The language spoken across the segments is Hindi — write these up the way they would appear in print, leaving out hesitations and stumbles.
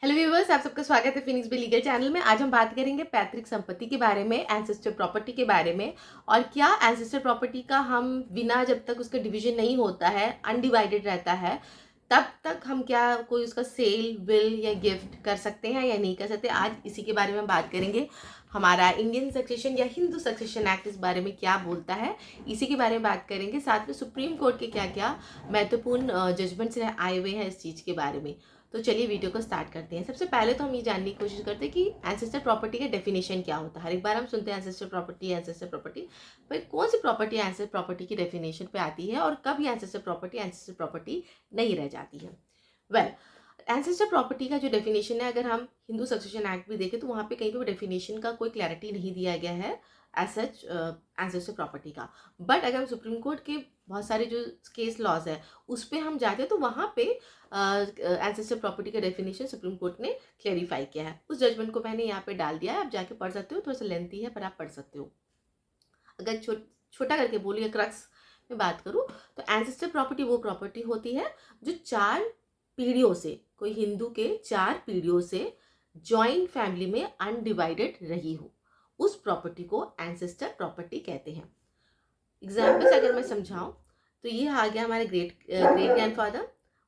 हेलो व्यूवर्स, आप सबका स्वागत है फिनिक्स बी लीगल चैनल में। आज हम बात करेंगे पैतृक संपत्ति के बारे में, एंसेस्टर प्रॉपर्टी के बारे में। और क्या एंसेस्टर प्रॉपर्टी का हम बिना, जब तक उसका डिवीजन नहीं होता है, अनडिवाइडेड रहता है, तब तक हम क्या कोई उसका सेल, विल या गिफ्ट कर सकते हैं या नहीं कर सकते। आज इसी के बारे में बात करेंगे। हमारा इंडियन सक्सेशन या हिंदू सक्सेशन एक्ट इस बारे में क्या बोलता है, इसी के बारे में बात करेंगे। साथ में सुप्रीम कोर्ट के क्या क्या महत्वपूर्ण जजमेंट्स आए हुए हैं इस चीज़ के बारे में। तो चलिए वीडियो को स्टार्ट करते हैं। सबसे पहले तो हम ये जानने की कोशिश करते हैं कि एंसेस्टर प्रॉपर्टी का डेफिनेशन क्या होता है। हर एक बार हम सुनते हैं एंसेस्टर प्रॉपर्टी, पर कौन सी प्रॉपर्टी एंसेस्टर प्रॉपर्टी की डेफिनेशन पे आती है और कब ये एंसेस्टर प्रॉपर्टी नहीं रह जाती है। वेल, एंसेस्टर प्रॉपर्टी का जो डेफिनेशन है, अगर हम हिंदू सक्सेशन एक्ट भी देखें तो वहाँ पे कहीं पे डेफिनेशन का कोई क्लैरिटी नहीं दिया गया है एज सच एंसेस्टर प्रॉपर्टी का। बट अगर हम सुप्रीम कोर्ट के बहुत सारे जो केस लॉज है उस पर हम जाते हैं तो वहाँ पे एंसेस्टर प्रॉपर्टी का डेफिनेशन सुप्रीम कोर्ट ने क्लेरिफाई किया है। उस जजमेंट को मैंने यहाँ पे डाल दिया है, आप जाके पढ़ सकते हो। थोड़ा सा लेंथी है पर आप पढ़ सकते हो। अगर छोटा करके बोलूँ या क्रक्स में बात करूँ तो एंसेस्टर प्रॉपर्टी वो प्रॉपर्टी होती है जो 4 पीढ़ियों से, कोई हिंदू के 4 पीढ़ियों से जॉइंट फैमिली में अनडिवाइडेड रही हो, उस प्रॉपर्टी को एंसेस्टर प्रॉपर्टी कहते हैं। एग्जाम्पल्स अगर मैं समझाऊं तो ये आ गया हमारे ग्रेट ग्रेट ग्रैंडफादर,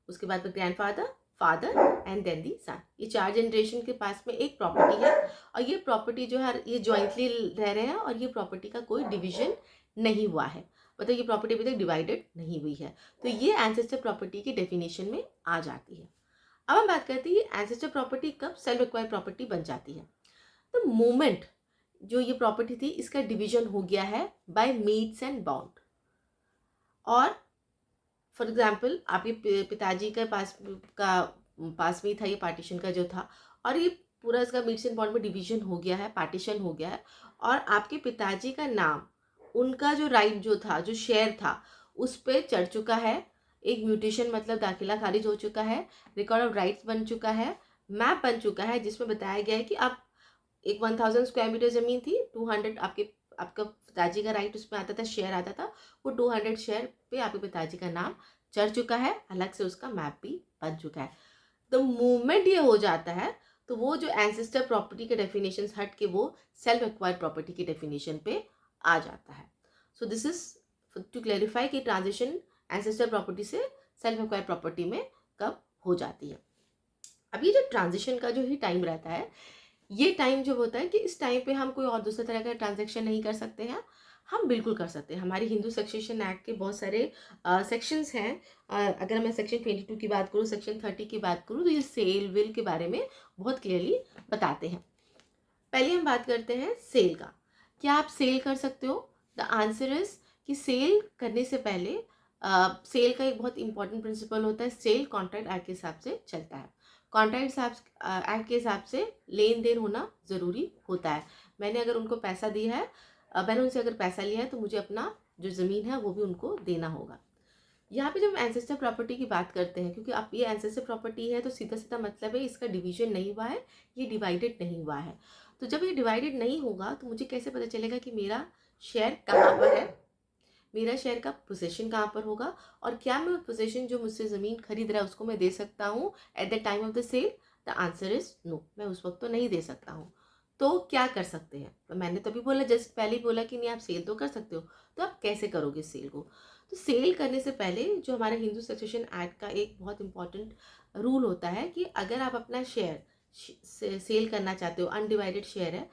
उसके बाद ग्रैंडफादर, फादर एंड देन दी सन। ये 4 जनरेशन के पास में एक प्रॉपर्टी है और ये प्रॉपर्टी जो है ये जॉइंटली रह रहे हैं और ये प्रॉपर्टी का कोई डिवीजन नहीं हुआ है, मतलब ये प्रॉपर्टी अभी तक डिवाइडेड नहीं हुई है। तो ये एंसेस्टर प्रॉपर्टी की डेफिनेशन में आ जाती है। अब हम बात करते हैं एंसेस्टर प्रॉपर्टी कब सेल्फ एक्वायर्ड प्रॉपर्टी बन जाती है। तो मोमेंट जो ये प्रॉपर्टी थी इसका डिवीजन हो गया है बाय मीट्स एंड बाउंड। और फॉर एग्जाम्पल आपके पिताजी के पास में ही था ये पार्टीशन का जो था, और ये पूरा इसका मीट्स एंड बाउंड में डिवीजन हो गया है, पार्टीशन हो गया है, और आपके पिताजी का नाम, उनका जो राइट जो था, जो शेयर था, उस पर चढ़ चुका है। एक म्यूटेशन मतलब दाखिला खारिज हो चुका है, रिकॉर्ड ऑफ राइट्स बन चुका है, मैप बन चुका है जिसमें बताया गया है कि आप एक 1000 स्क्वायर मीटर ज़मीन थी, 200 आपका पिताजी का राइट उसमें आता था, शेयर आता था, वो 200 शेयर पे आपके पिताजी का नाम चढ़ चुका है, अलग से उसका मैप भी बन चुका है। द मोमेंट ये हो जाता है तो वो जो एंसेस्टर प्रॉपर्टी के डेफिनेशन हट के वो सेल्फ एक्वायर्ड प्रॉपर्टी की डेफिनेशन पे आ जाता है। So this is to clarify कि ट्रांजिशन एंसेस्टर प्रॉपर्टी से सेल्फ एक्वायर्ड प्रॉपर्टी में कब हो जाती है। अब ये जो ट्रांजिशन का जो ही टाइम रहता है, ये टाइम जो होता है कि इस टाइम पे हम कोई और दूसरे तरह का ट्रांजैक्शन नहीं कर सकते हैं। हम बिल्कुल कर सकते हैं। हमारे हिंदू सक्सेशन एक्ट के बहुत सारे सेक्शंस हैं। अगर मैं सेक्शन 22 की बात करूँ, सेक्शन 30 की बात करूँ, तो ये सेल विल के बारे में बहुत क्लियरली बताते हैं। पहले हम बात करते हैं सेल का। क्या आप सेल कर सकते हो? द आंसर इज कि सेल करने से पहले सेल का एक बहुत इंपॉर्टेंट प्रिंसिपल होता है। सेल कॉन्ट्रैक्ट एक्ट के हिसाब से चलता है। कॉन्ट्रैक्ट एक्ट के हिसाब से लेन देन होना ज़रूरी होता है। मैंने अगर उनको पैसा दिया है, मैंने उनसे अगर पैसा लिया है, तो मुझे अपना जो ज़मीन है वो भी उनको देना होगा। यहाँ पे जब एंसेस्टर प्रॉपर्टी की बात करते हैं, क्योंकि अब ये एंसेस्टर प्रॉपर्टी है तो सीधा सीधा मतलब है इसका डिवीजन नहीं हुआ है, ये डिवाइडेड नहीं हुआ है। तो जब ये डिवाइडेड नहीं होगा तो मुझे कैसे पता चलेगा कि मेरा शेयर कहाँ पर है, मेरा शेयर का पोजीशन कहाँ पर होगा, और क्या मैं पोजीशन जो मुझसे ज़मीन खरीद रहा है उसको मैं दे सकता हूँ at the time of the sale? The answer is no, मैं उस वक्त तो नहीं दे सकता हूँ। तो क्या कर सकते हैं? तो मैंने तभी बोला, जस्ट पहले ही बोला कि नहीं, आप सेल तो कर सकते हो। तो आप कैसे करोगे सेल को? तो सेल करने से पहले जो हमारे हिंदू सक्सेशन एक्ट का एक बहुत इंपॉर्टेंट रूल होता है कि अगर आप अपना शेयर सेल करना चाहते हो, अनडिवाइडेड शेयर है,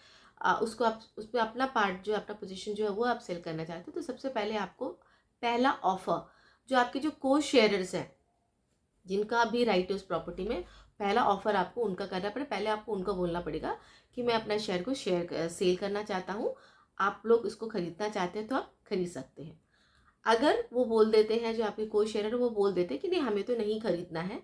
उसको आप उस पर अपना पार्ट जो अपना पोजीशन जो है वो आप सेल करना चाहते हो, तो सबसे पहले आपको पहला ऑफर जो आपके जो को शेयरर्स हैं, जिनका भी राइट है उस प्रॉपर्टी में, पहला ऑफर आपको उनका करना पड़ेगा। पहले आपको उनको बोलना पड़ेगा कि मैं अपना शेयर को सेल करना चाहता हूँ, आप लोग इसको खरीदना चाहते हैं तो आप खरीद सकते हैं। अगर वो बोल देते हैं, जो आपके को शेयरर वो बोल देते हैं कि नहीं हमें तो नहीं खरीदना है,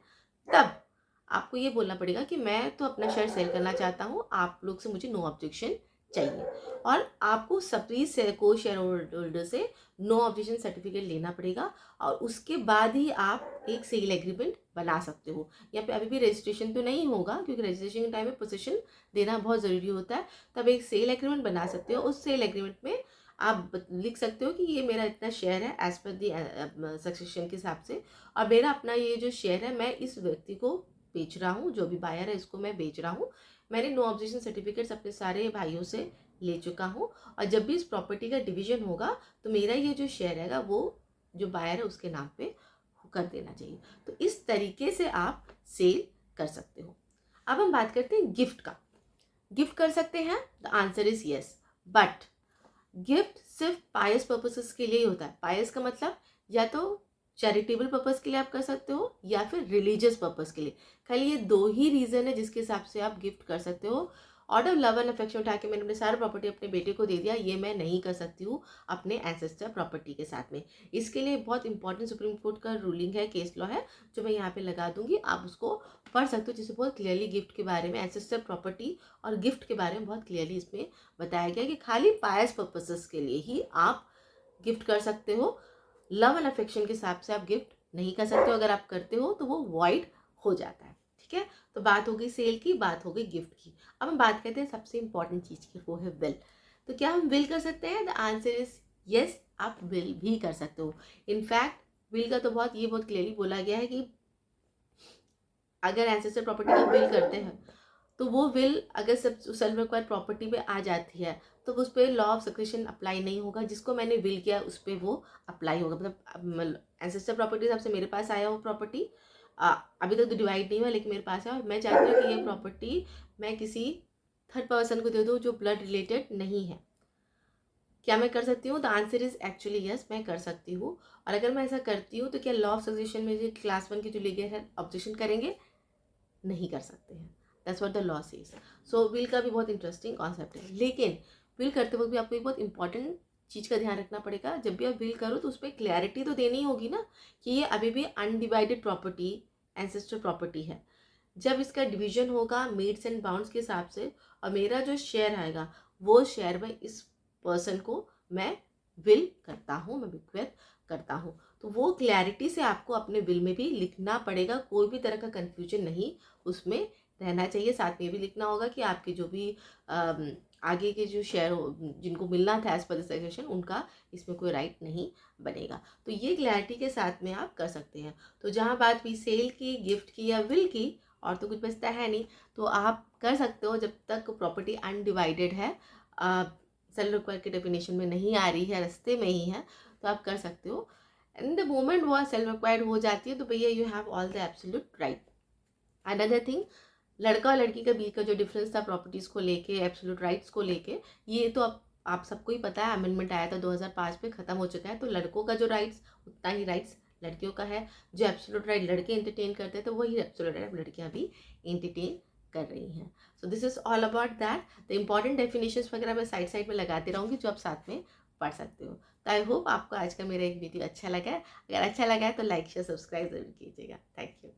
तब आपको ये बोलना पड़ेगा कि मैं तो अपना शेयर सेल करना चाहता हूँ, आप लोग से मुझे नो ऑब्जेक्शन चाहिए। और आपको सभी को शेयर होल्डर से नो ऑब्जेक्शन सर्टिफिकेट लेना पड़ेगा, और उसके बाद ही आप एक सेल एग्रीमेंट बना सकते हो। यहाँ पे अभी भी रजिस्ट्रेशन तो नहीं होगा, क्योंकि रजिस्ट्रेशन के टाइम में पोजीशन देना बहुत ज़रूरी होता है। तब एक सेल एग्रीमेंट बना सकते हो। उस सेल एग्रीमेंट में आप लिख सकते हो कि ये मेरा इतना शेयर है एज पर दी सक्सेशन के हिसाब से, और मेरा अपना ये जो शेयर है मैं इस व्यक्ति को बेच रहा हूँ, जो भी बायर है इसको मैं बेच रहा हूँ। मैंने नो ऑब्जेक्शन सर्टिफिकेट्स अपने सारे भाइयों से ले चुका हूँ, और जब भी इस प्रॉपर्टी का डिवीजन होगा तो मेरा ये जो शेयर रहेगा वो जो बायर है उसके नाम पे कर देना चाहिए। तो इस तरीके से आप सेल कर सकते हो। अब हम बात करते हैं गिफ्ट का। गिफ्ट कर सकते हैं? The answer is yes, but gift सिर्फ पायस पर्पसेस के लिए ही होता है। पायस का मतलब या तो चैरिटेबल पर्पस के लिए आप कर सकते हो या फिर रिलीजियस पर्पस के लिए। खाली ये दो ही रीज़न है जिसके हिसाब से आप गिफ्ट कर सकते हो। Out of love and affection उठा के मैंने अपने सारा प्रॉपर्टी अपने बेटे को दे दिया, ये मैं नहीं कर सकती हूँ अपने एंसेस्टर प्रॉपर्टी के साथ में। इसके लिए बहुत इंपॉर्टेंट सुप्रीम कोर्ट का रूलिंग है, केस लॉ है, जो मैं यहाँ पे लगा दूंगी, आप उसको पढ़ सकते हो, जिससे बहुत क्लियरली गिफ्ट के बारे में, एंसेस्टर प्रॉपर्टी और गिफ्ट के बारे में बहुत क्लियरली इसमें बताया गया कि खाली पायस पर्पसेस के लिए ही आप गिफ्ट कर सकते हो। लव एंड अफेक्शन के हिसाब से आप गिफ्ट नहीं कर सकते हो। अगर आप करते हो तो वो वॉइड हो जाता है। ठीक है, तो बात हो गई सेल की, बात हो गई गिफ्ट की। अब हम बात करते हैं सबसे इंपॉर्टेंट चीज की, वो है विल। तो क्या हम विल कर सकते हैं? द आंसर इज यस, आप विल भी कर सकते हो। इनफैक्ट विल का तो बहुत क्लियरली बोला गया है कि अगर एंसेस्टर प्रॉपर्टी का विल करते हैं तो वो विल अगर सब सेल्फ रिक्वायर्ड प्रॉपर्टी पे आ जाती है तो उस पर लॉ ऑफ सक्सेशन अप्लाई नहीं होगा। जिसको मैंने विल किया उस पर वो अप्लाई होगा। मतलब एंसेस्टर प्रॉपर्टी सबसे मेरे पास आया वो प्रॉपर्टी अभी तक तो डिवाइड नहीं हुआ, लेकिन मेरे पास है, और मैं चाहती हूँ कि ये प्रॉपर्टी मैं किसी थर्ड पर्सन को दे दूँ जो ब्लड रिलेटेड नहीं है। क्या मैं कर सकती हूँ? The answer is actually yes, मैं कर सकती हूँ। और अगर मैं ऐसा करती हूँ तो क्या लॉ ऑफ सक्सेशन में जो क्लास 1 के जो लीगल है ऑब्जेक्शन करेंगे? नहीं कर सकते हैं। That's what the law says. So will का भी बहुत इंटरेस्टिंग कॉन्सेप्ट है, लेकिन विल करते वक्त भी आपको एक बहुत इंपॉर्टेंट चीज़ का ध्यान रखना पड़ेगा। जब भी आप विल करो तो उस पर क्लैरिटी तो देनी होगी ना कि ये अभी भी अनडिवाइडेड प्रॉपर्टी, एंसेस्टर प्रॉपर्टी है। जब इसका डिवीजन होगा मीट्स एंड बाउंड्स के हिसाब से, और मेरा जो शेयर आएगा वो शेयर में इस पर्सन को मैं विल करता हूँ, मैं बिक्वेथ करता हूँ। तो वो क्लैरिटी से आपको अपने विल में भी लिखना पड़ेगा, कोई भी तरह का कंफ्यूजन नहीं उसमें रहना चाहिए। साथ में भी लिखना होगा कि आपके जो भी आगे के जो शेयर हो जिनको मिलना था एज पर द सेक्शन, उनका इसमें कोई राइट नहीं बनेगा। तो ये क्लैरिटी के साथ में आप कर सकते हैं। तो जहाँ बात हुई सेल की, गिफ्ट की या विल की, और तो कुछ बचता है नहीं, तो आप कर सकते हो जब तक प्रॉपर्टी अनडिवाइडेड है, सेल्फ रिक्वायर्ड की डेफिनेशन में नहीं आ रही है, रास्ते में ही है, तो आप कर सकते हो। एंड द मोमेंट वो सेल्फ रिक्वायर्ड हो जाती है तो भैया you have all the absolute right. Another thing, लड़का और लड़की के बीच का जो डिफरेंस था प्रॉपर्टीज़ को लेके, एब्सोल्यूट राइट्स को लेके, ये तो आप सबको ही पता है। अमेंडमेंट आया था 2005 में, ख़त्म हो चुका है। तो लड़कों का जो राइट्स उतना ही राइट्स लड़कियों का है। जो एब्सोल्यूट राइट लड़के एंटरटेन करते हैं तो वही एब्सोल्यूट राइट लड़कियाँ भी एंटरटेन कर रही हैं। सो this is all about that. The important definitions वगैरह मैं साइड में लगाती रहूँगी जो आप साथ में पढ़ सकते हो। तो आई होप आपको आज का मेरा एक वीडियो अच्छा लगा है। अगर अच्छा लगा है तो लाइक शेयर सब्सक्राइब जरूर कीजिएगा। Thank you.